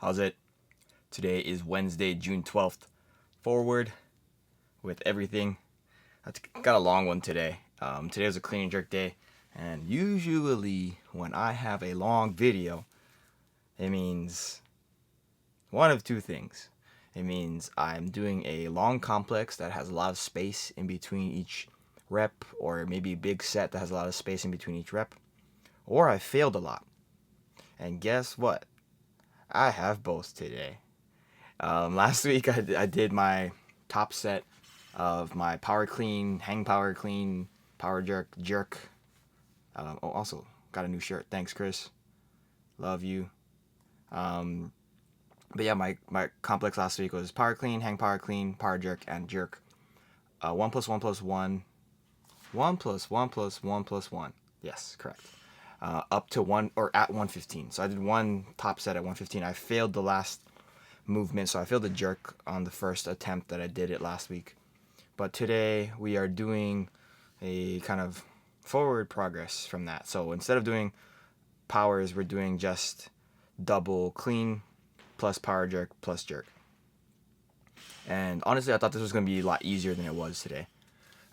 How's it? Today is Wednesday, June 12th. Forward with everything. I got a long one today. Today was a clean and jerk day, and usually when I have a long video, it means one of two things. It means I'm doing a long complex that has a lot of space in between each rep, or maybe a big set that has a lot of space in between each rep, or I failed a lot. And guess what? I have both today. Last week I did my top set of my power clean, hang power clean, power jerk. Also got a new shirt. Thanks, Chris. Love you. But yeah, my complex last week was power clean, hang power clean, power jerk, and jerk. 1 plus 1 plus 1. 1 plus 1 plus 1 plus 1. Yes, correct. Up to 1 or at 115. So I did one top set at 115. I failed the last movement, so I failed the jerk on the first attempt that I did it last week. But today we are doing a kind of forward progress from that. So instead of doing powers, we're doing just double clean plus power jerk plus jerk. And honestly, I thought this was going to be a lot easier than it was today.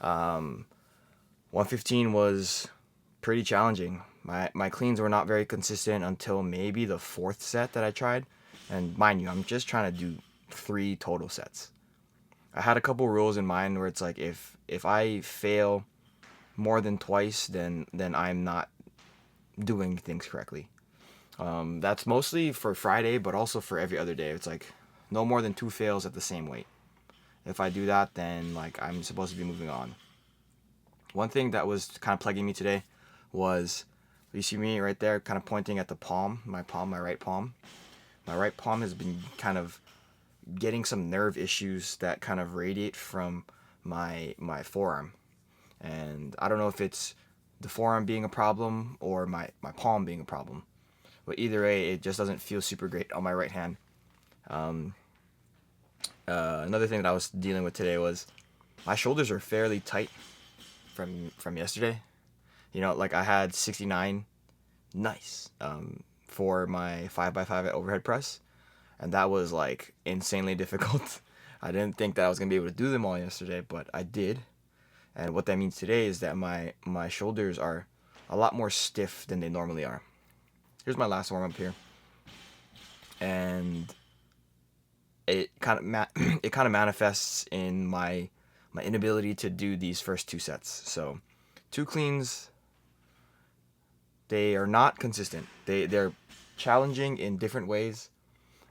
115 was pretty challenging. My cleans were not very consistent until maybe the fourth set that I tried. And mind you, I'm just trying to do 3 total sets. I had a couple rules in mind where it's like if I fail more than twice, then I'm not doing things correctly. That's mostly for Friday, but also for every other day. It's like no more than 2 fails at the same weight. If I do that, then like I'm supposed to be moving on. One thing that was kind of plaguing me today was, you see me right there kind of pointing at the palm, my right palm. My right palm has been kind of getting some nerve issues that kind of radiate from my forearm. And I don't know if it's the forearm being a problem or my palm being a problem. But either way, it just doesn't feel super great on my right hand. Another thing that I was dealing with today was my shoulders are fairly tight from yesterday. You know, like I had 69, nice, for my 5x5 at overhead press, and that was like insanely difficult. I didn't think that I was gonna be able to do them all yesterday, but I did. And what that means today is that my shoulders are a lot more stiff than they normally are. Here's my last warm up here, and it kind of manifests in my inability to do these first 2 sets. So 2 cleans, they are not consistent. They're challenging in different ways.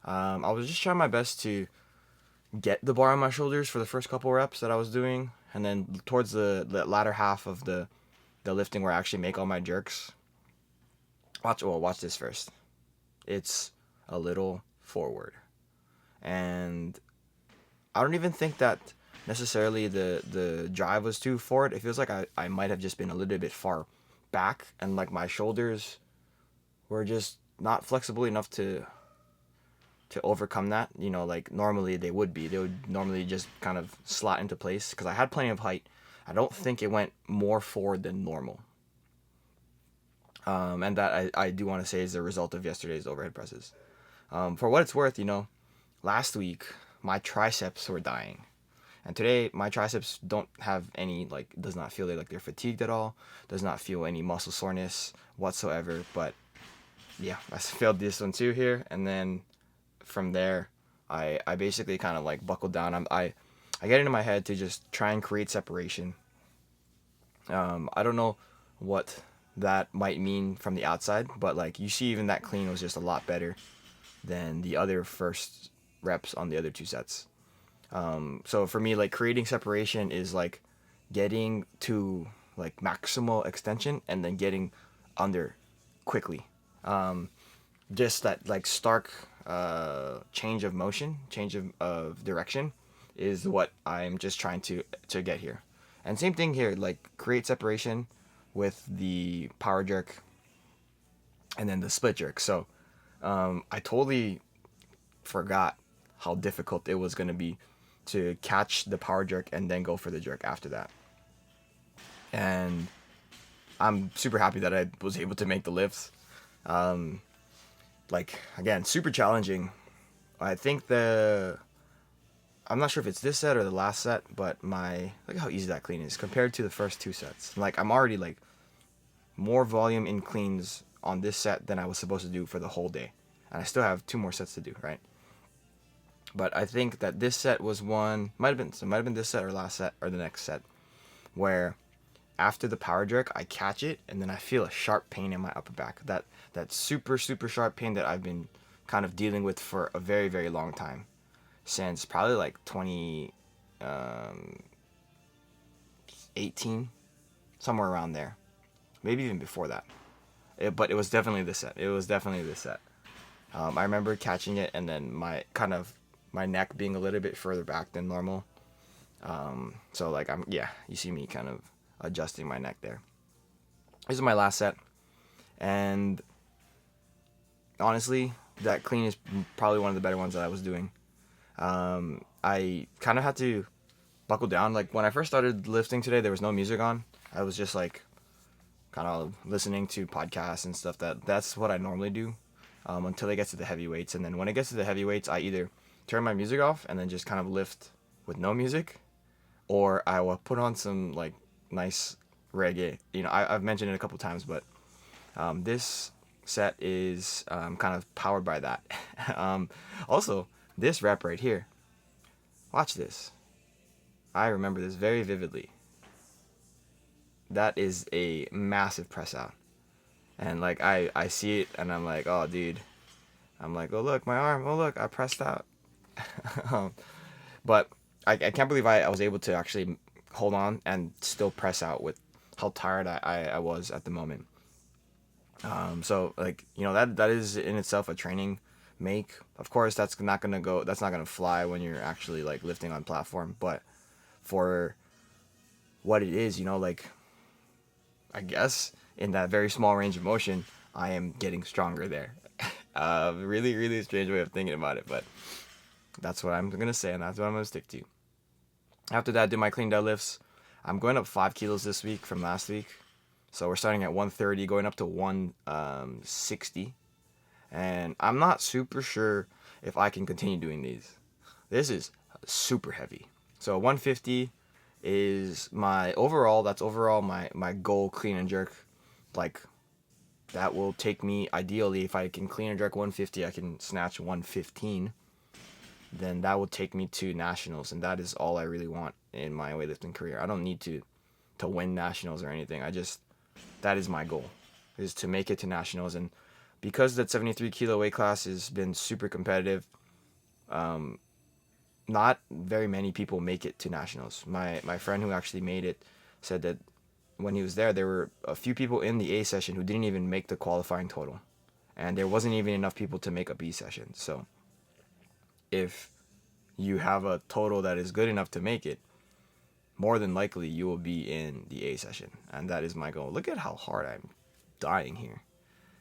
I was just trying my best to get the bar on my shoulders for the first couple reps that I was doing, and then towards the latter half of the lifting where I actually make all my jerks. Watch this first. It's a little forward, and I don't even think that necessarily the drive was too forward. It feels like I might have just been a little bit far back, and like my shoulders were just not flexible enough to overcome that. You know, like normally they would normally just kind of slot into place because I had plenty of height. I don't think it went more forward than normal. And that I do want to say is the result of yesterday's overhead presses. For what it's worth, you know, last week my triceps were dying. And today, my triceps don't have any, like, does not feel like they're fatigued at all. Does not feel any muscle soreness whatsoever. But, yeah, I failed this one too here. And then from there, I basically kind of, like, buckled down. I get into my head to just try and create separation. I don't know what that might mean from the outside. But, like, you see even that clean was just a lot better than the other first reps on the other 2 sets. So for me, like, creating separation is like getting to like maximal extension and then getting under quickly. Just that like stark change of motion, change of direction is what I'm just trying to get here. And same thing here, like create separation with the power jerk and then the split jerk. So I totally forgot how difficult it was going to be to catch the power jerk and then go for the jerk after that. And I'm super happy that I was able to make the lifts. Like, again, super challenging. I think I'm not sure if it's this set or the last set, but look how easy that clean is compared to the first two sets. Like, I'm already like more volume in cleans on this set than I was supposed to do for the whole day, and I still have 2 more sets to do, right? But I think that this set was might have been this set or last set or the next set, where after the power jerk I catch it and then I feel a sharp pain in my upper back. That super sharp pain that I've been kind of dealing with for a very, very long time, since probably like 2018, somewhere around there, maybe even before that. But it was definitely this set. I remember catching it and then my neck being a little bit further back than normal. So like you see me kind of adjusting my neck there. This is my last set, and honestly, that clean is probably one of the better ones that I was doing. I kind of had to buckle down. Like, when I first started lifting today, there was no music on. I was just like kind of listening to podcasts and stuff. That's what I normally do until it gets to the heavyweights. And then when it gets to the heavyweights, I either turn my music off and then just kind of lift with no music, or I will put on some like nice reggae. I've mentioned it a couple times, but this set is kind of powered by that. Also, this rep right here, watch this. I remember this very vividly. That is a massive press out, and like I see it and I'm like, oh dude, I'm like, oh look, my arm, oh look, I pressed out. But I can't believe I was able to actually hold on and still press out with how tired I was at the moment. So like, that is in itself a training make. Of course, that's not gonna fly when you're actually like lifting on platform, but for what it is, like, I guess in that very small range of motion, I am getting stronger there. Really, really strange way of thinking about it, but that's what I'm gonna say, and that's what I'm gonna stick to. After that, I did my clean deadlifts. I'm going up 5 kilos this week from last week. So we're starting at 130, going up to 160. And I'm not super sure if I can continue doing these. This is super heavy. So 150 is my overall, that's overall my goal clean and jerk. Like, that will take me, ideally, if I can clean and jerk 150, I can snatch 115. Then that will take me to nationals, and that is all I really want in my weightlifting career. I don't need to win nationals or anything. That is my goal, is to make it to nationals. And because that 73 kilo weight class has been super competitive, not very many people make it to nationals. My friend who actually made it said that when he was there were a few people in the A session who didn't even make the qualifying total, and there wasn't even enough people to make a B session. So if you have a total that is good enough to make it, more than likely you will be in the A session, and that is my goal. Look at how hard I'm dying here.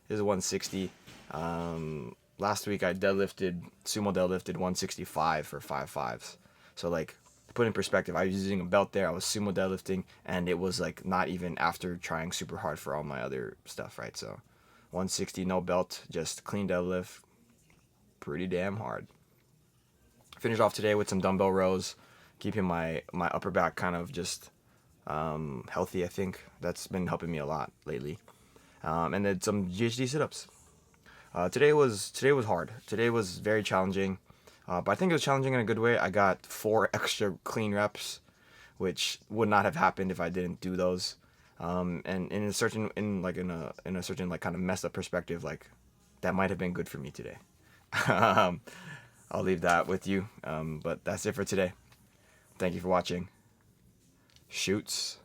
This is 160. Last week I sumo deadlifted 165 for 5.5s. So like, to put in perspective, I was using a belt there, I was sumo deadlifting, and it was like not even after trying super hard for all my other stuff, right? So 160, no belt, just clean deadlift, pretty damn hard. Finished off today with some dumbbell rows, keeping my upper back kind of just healthy. I think that's been helping me a lot lately. And then some GHD sit-ups. Today was hard. Today was very challenging, but I think it was challenging in a good way. I got 4 extra clean reps, which would not have happened if I didn't do those. And in a certain like kind of messed up perspective, like, that might have been good for me today. I'll leave that with you. But that's it for today. Thank you for watching. Shoots.